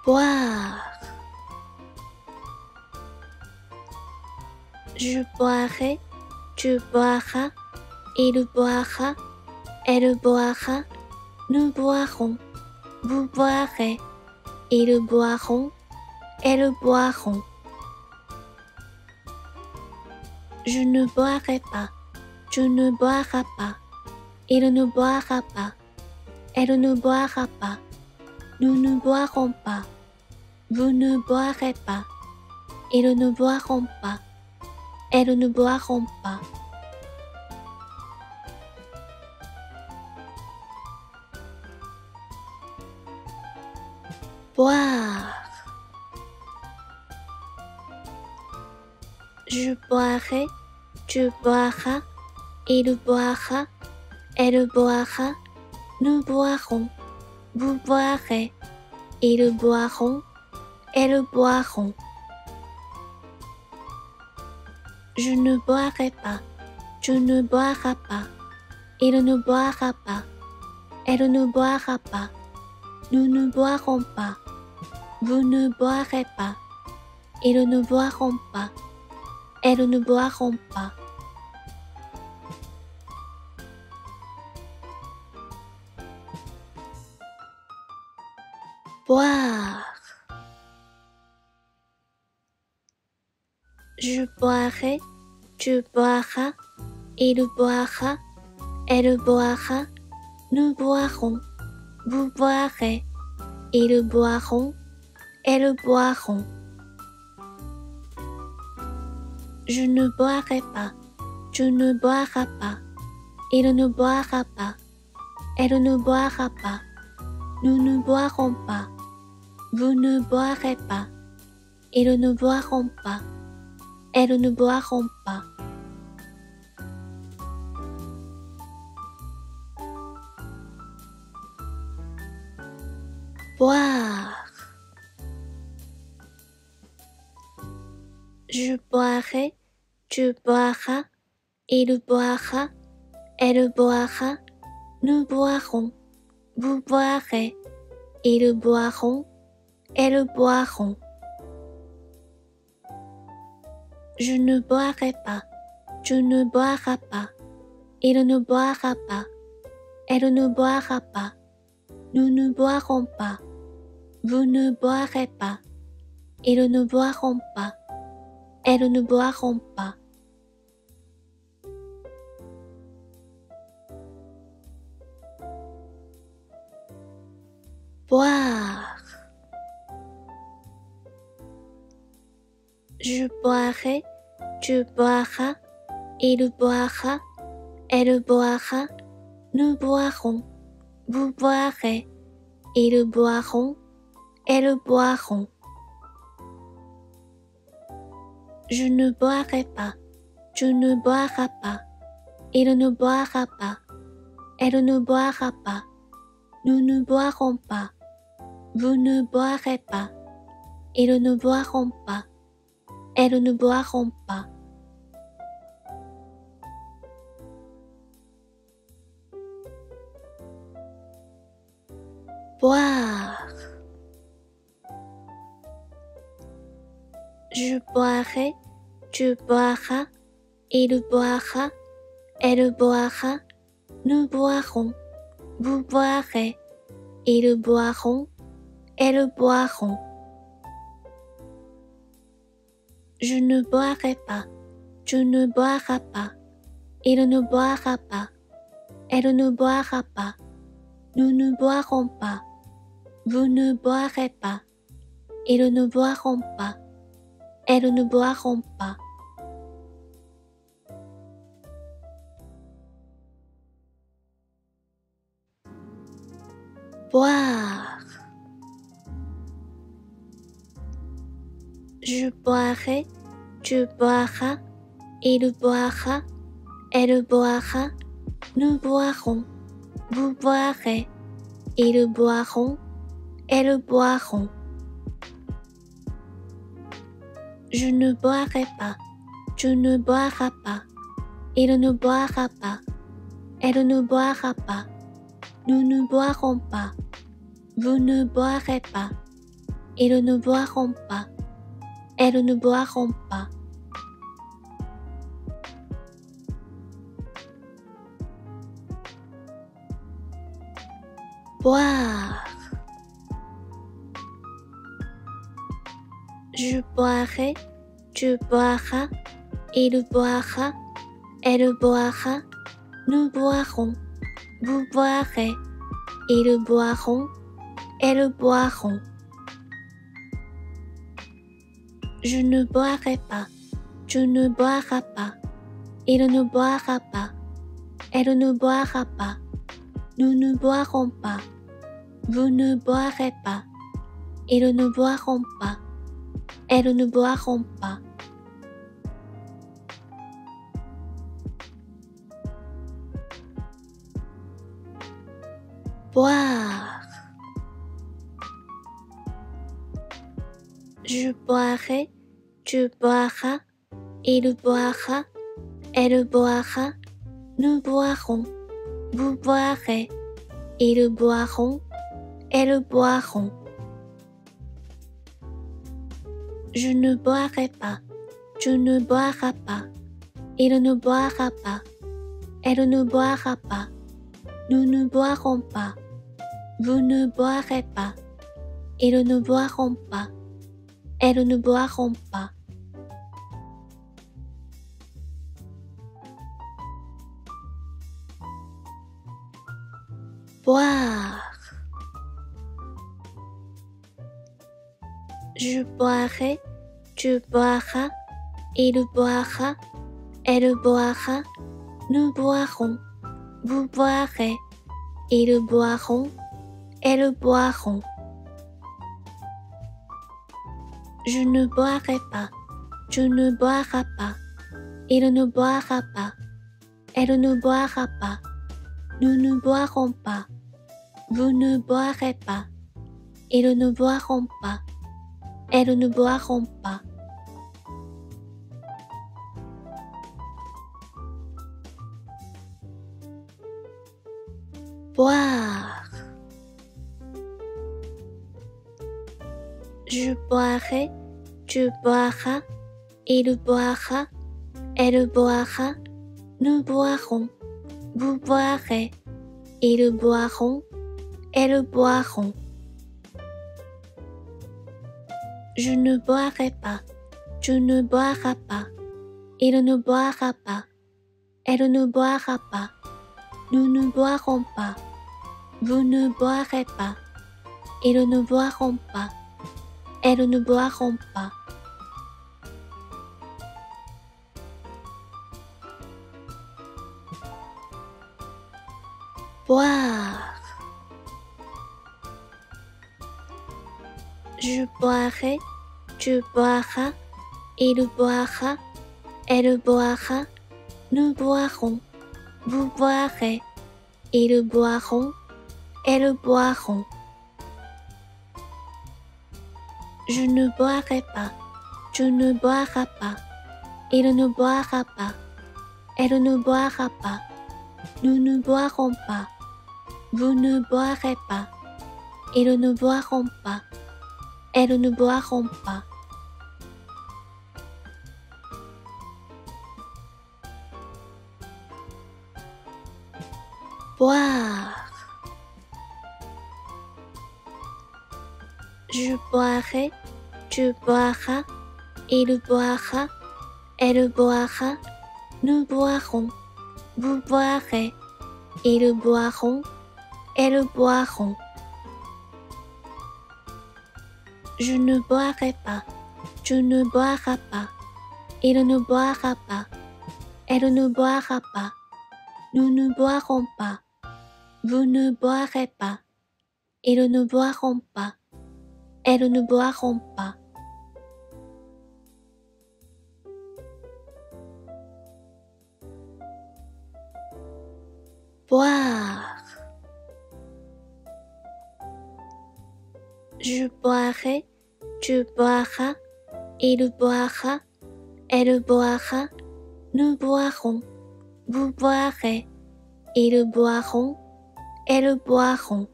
boire. Je boirai, tu boiras, il boira, elle boira, nous boirons, vous boirez, ils boiront, elles boiront. Je ne boirai pas, tu ne boiras pas, il ne boira pas, elle ne boira pas, nous ne boirons pas, vous ne boirez pas, ils ne boiront pas, elles ne boiront pas. Boire. Je boirai, tu boiras, il boira, elle boira, nous boirons, vous boirez, ils boiront, elles boiront. Je ne boirai pas, tu ne boiras pas, il ne boira pas, elle ne boira pas, nous ne boirons pas, vous ne boirez pas, ils ne boiront pas, elles ne boiront pas. Boire. Je boirai, tu boiras, il boira, elle boira, nous boirons, vous boirez, ils boiront, elles boiront. Je ne boirai pas, tu ne boiras pas, il ne boira pas, elle ne boira pas, nous ne boirons pas, vous ne boirez pas, ils ne boiront pas, elles ne boiront pas. Boire. Je boirai, tu boiras, il boira, elle boira, nous boirons, vous boirez, ils boiront, elles boiront. Je ne boirai pas, tu ne boiras pas, il ne boira pas, elle ne boira pas, nous ne boirons pas, vous ne boirez pas, ils ne boiront pas, elles ne boiront pas. Boire. Je boirai, tu boiras, il boira, elle boira, nous boirons, vous boirez, ils boiront, elles boiront. Je ne boirai pas, tu ne boiras pas, il ne boira pas, elle ne boira pas, nous ne boirons pas, vous ne boirez pas, ils ne boiront pas, elles ne boiront pas. Boire. Je boirai, tu boiras, il boira, elle boira, nous boirons, vous boirez, ils boiront, elles boiront. Je ne boirai pas, tu ne boiras pas, il ne boira pas, elle ne boira pas, nous ne boirons pas, vous ne boirez pas, ils ne boiront pas, elles ne boiront pas. Boire. Je boirai, tu boiras, il boira, elle boira, nous boirons, vous boirez, ils boiront, elles boiront. Je ne boirai pas, tu ne boiras pas, il ne boira pas, elle ne boira pas, nous ne boirons pas, vous ne boirez pas, ils ne boiront pas, elles ne boiront pas. Boire. Je boirai, tu boiras, il boira, elle boira, nous boirons, vous boirez, ils boiront, elles boiront. Je ne boirai pas, tu ne boiras pas, il ne boira pas, elle ne boira pas, nous ne boirons pas, vous ne boirez pas, ils ne boiront pas, elles ne boiront pas. Boire. Je boirai, tu boiras, il boira, elle boira, nous boirons, vous boirez, ils boiront, elles boiront. Je ne boirai pas, tu ne boiras pas, il ne boira pas, elle ne boira pas, nous ne boirons pas, vous ne boirez pas, ils ne boiront pas, elles ne boiront pas. Boire. Je boirai, tu boiras, il boira, elle boira, nous boirons, vous boirez, ils boiront, elles boiront. Je ne boirai pas, tu ne boiras pas, il ne boira pas, elle ne boira pas, nous ne boirons pas, vous ne boirez pas, ils ne boiront pas, elles ne boiront pas. Boire. Je boirai, tu boiras, il boira, elle boira, nous boirons, vous boirez, ils boiront, elles boiront. Je ne boirai pas, tu ne boiras pas, il ne boira pas, elle ne boira pas, nous ne boirons pas, vous ne boirez pas, ils ne boiront pas, elles ne boiront pas. Boire. Je boirai, tu boiras, il boira, elle boira, nous boirons, vous boirez, ils boiront, elles boiront. Je ne boirai pas, tu ne boiras pas, il ne boira pas, elle ne boira pas, nous ne boirons pas, vous ne boirez pas, ils ne boiront pas, elles ne boiront pas. Boire. Je boirai, tu boiras, il boira, elle boira, nous boirons, vous boirez, ils boiront, elles boiront. Je ne boirai pas, tu ne boiras pas, il ne boira pas, elle ne boira pas, nous ne boirons pas, vous ne boirez pas, ils ne boiront pas, elles ne boiront pas. Boire. Je boirai, tu boiras, il boira, elle boira, nous boirons, vous boirez, ils boiront, elles boiront.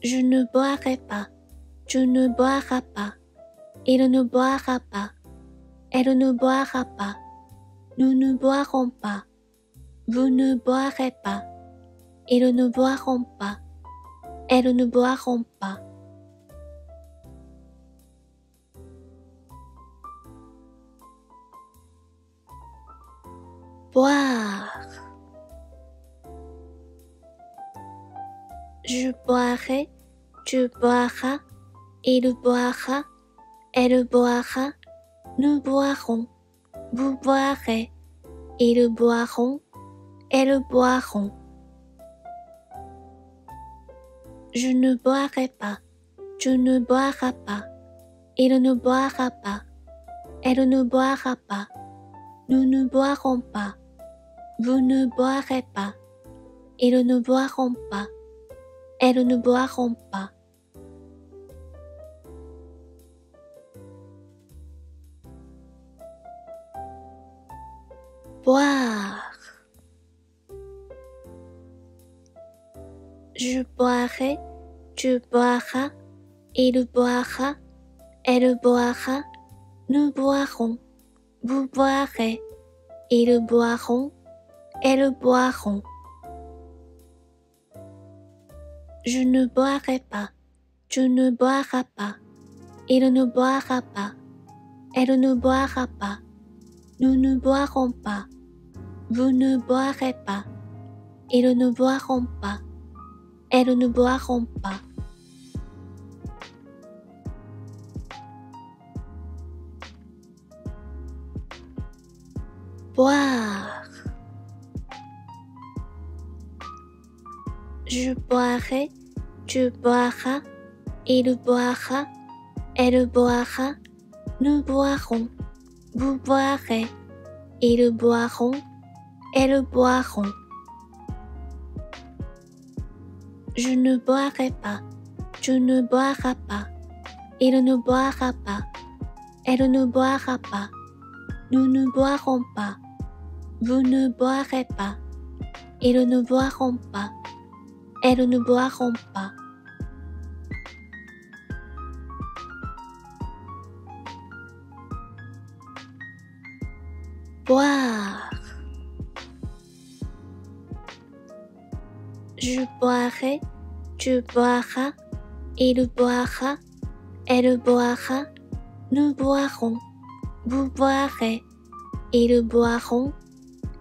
Je ne boirai pas. Tu ne boiras pas. Il ne boira pas. Elle ne boira pas. Nous ne boirons pas. Vous ne boirez pas. Ils ne boiront pas. Elles ne boiront pas. Boire. Je boirai, tu boiras, il boira, elle boira, nous boirons, vous boirez, ils boiront, elles boiront. Je ne boirai pas, tu ne boiras pas, il ne boira pas, elle ne boira pas, nous ne boirons pas, vous ne boirez pas, ils ne boiront pas. Elles ne boiront pas. Boire. Je boirai, tu boiras, il boira, elle boira, nous boirons, vous boirez, ils boiront, elles boiront. Je ne boirai pas, tu ne boiras pas, il ne boira pas, elle ne boira pas, nous ne boirons pas, vous ne boirez pas, ils ne boiront pas, elles ne boiront pas. Boire. Je boirai, tu boiras, il boira, elle boira, nous boirons, vous boirez, ils boiront, elles boiront. Je ne boirai pas, tu ne boiras pas, il ne boira pas, elle ne boira pas, nous ne boirons pas, vous ne boirez pas, ils ne boiront pas. Elles ne boiront pas. Boire. Je boirai, tu boiras, il boira, elle boira, nous boirons, vous boirez, ils boiront,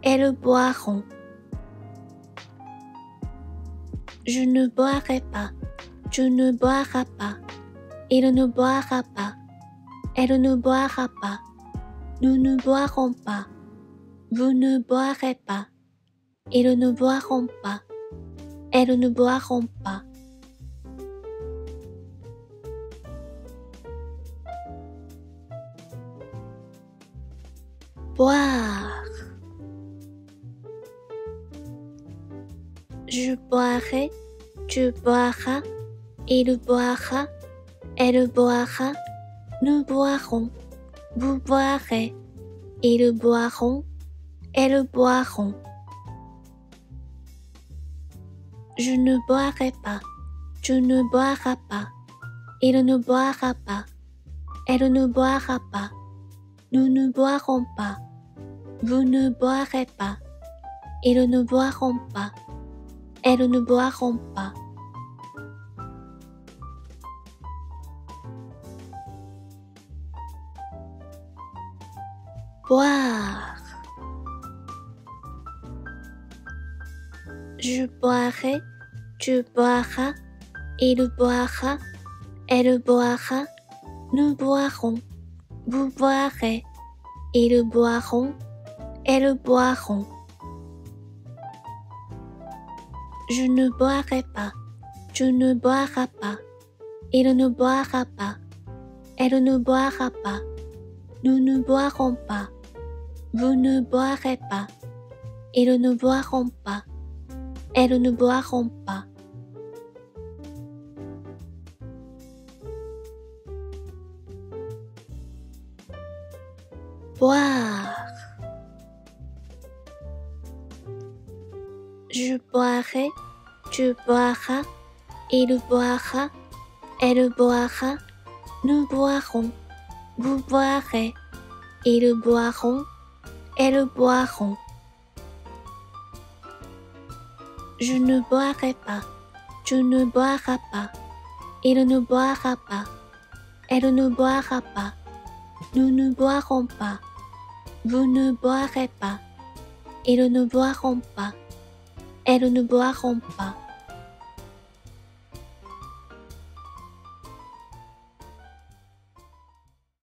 elles boiront. Je ne boirai pas, tu ne boiras pas, il ne boira pas, elle ne boira pas, nous ne boirons pas, vous ne boirez pas, ils ne boiront pas, elles ne boiront pas. Boire. Je boirai, tu boiras, il boira, elle boira, nous boirons, vous boirez, ils boiront, elles boiront. Je ne boirai pas, tu ne boiras pas, il ne boira pas, elle ne boira pas, nous ne boirons pas, vous ne boirez pas, ils ne boiront pas. Elles ne boiront pas. Boire. Je boirai, tu boiras, il boira, elle boira, nous boirons, vous boirez, ils boiront, elles boiront. Je ne boirai pas, tu ne boiras pas, il ne boira pas, elle ne boira pas, nous ne boirons pas, vous ne boirez pas, ils ne boiront pas, elles ne boiront pas. Boire. Je boirai, tu boiras, Il boira, elle boira, nous boirons, vous boirez, ils boiront, elles boiront. Je ne boirai pas, tu ne boiras pas, il ne boira pas, elle ne boira pas, nous ne boirons pas, vous ne boirez pas, ils ne boiront pas, elles ne boiront pas.